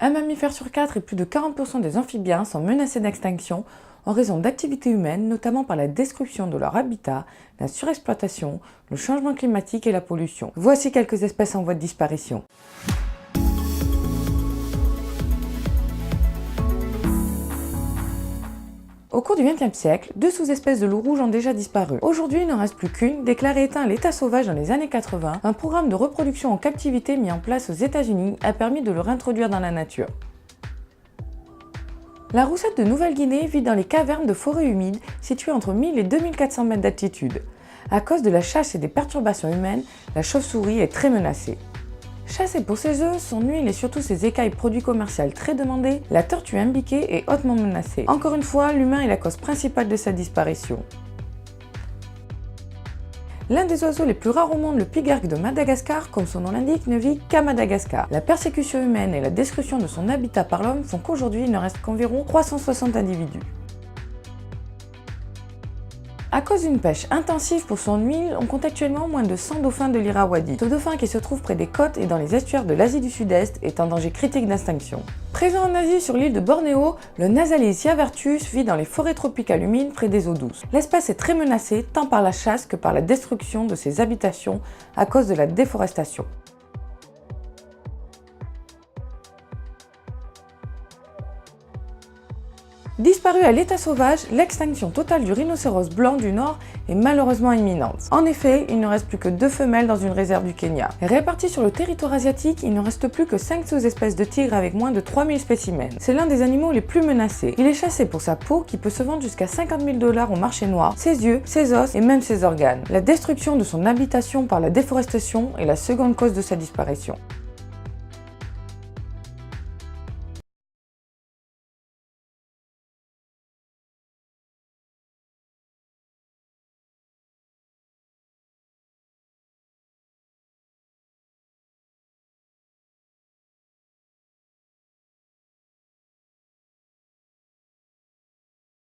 Un mammifère sur 4 et plus de 40% des amphibiens sont menacés d'extinction en raison d'activités humaines, notamment par la destruction de leur habitat, la surexploitation, le changement climatique et la pollution. Voici quelques espèces en voie de disparition. Au cours du XXe siècle, 2 sous-espèces de loup rouge ont déjà disparu. Aujourd'hui, il n'en reste plus qu'une, déclarée éteinte à l'état sauvage dans les années 80. Un programme de reproduction en captivité mis en place aux États-Unis a permis de le réintroduire dans la nature. La roussette de Nouvelle-Guinée vit dans les cavernes de forêts humides situées entre 1000 et 2400 mètres d'altitude. À cause de la chasse et des perturbations humaines, la chauve-souris est très menacée. Chassée pour ses œufs, son huile et surtout ses écailles produits commerciaux très demandés, la tortue imbiquée est hautement menacée. Encore une fois, l'humain est la cause principale de sa disparition. L'un des oiseaux les plus rares au monde, le pigargue de Madagascar, comme son nom l'indique, ne vit qu'à Madagascar. La persécution humaine et la destruction de son habitat par l'homme font qu'aujourd'hui il ne reste qu'environ 360 individus. À cause d'une pêche intensive pour son huile, on compte actuellement moins de 100 dauphins de l'Irrawaddy. Ce dauphin qui se trouve près des côtes et dans les estuaires de l'Asie du Sud-Est est en danger critique d'extinction. Présent en Asie sur l'île de Bornéo, le Nasalis yavartus vit dans les forêts tropicales humides près des eaux douces. L'espèce est très menacée tant par la chasse que par la destruction de ses habitations à cause de la déforestation. Disparu à l'état sauvage, l'extinction totale du rhinocéros blanc du Nord est malheureusement imminente. En effet, il ne reste plus que 2 femelles dans une réserve du Kenya. Réparties sur le territoire asiatique, il ne reste plus que 5 sous-espèces de tigres avec moins de 3000 spécimens. C'est l'un des animaux les plus menacés. Il est chassé pour sa peau qui peut se vendre jusqu'à 50 000 $ au marché noir, ses yeux, ses os et même ses organes. La destruction de son habitation par la déforestation est la seconde cause de sa disparition.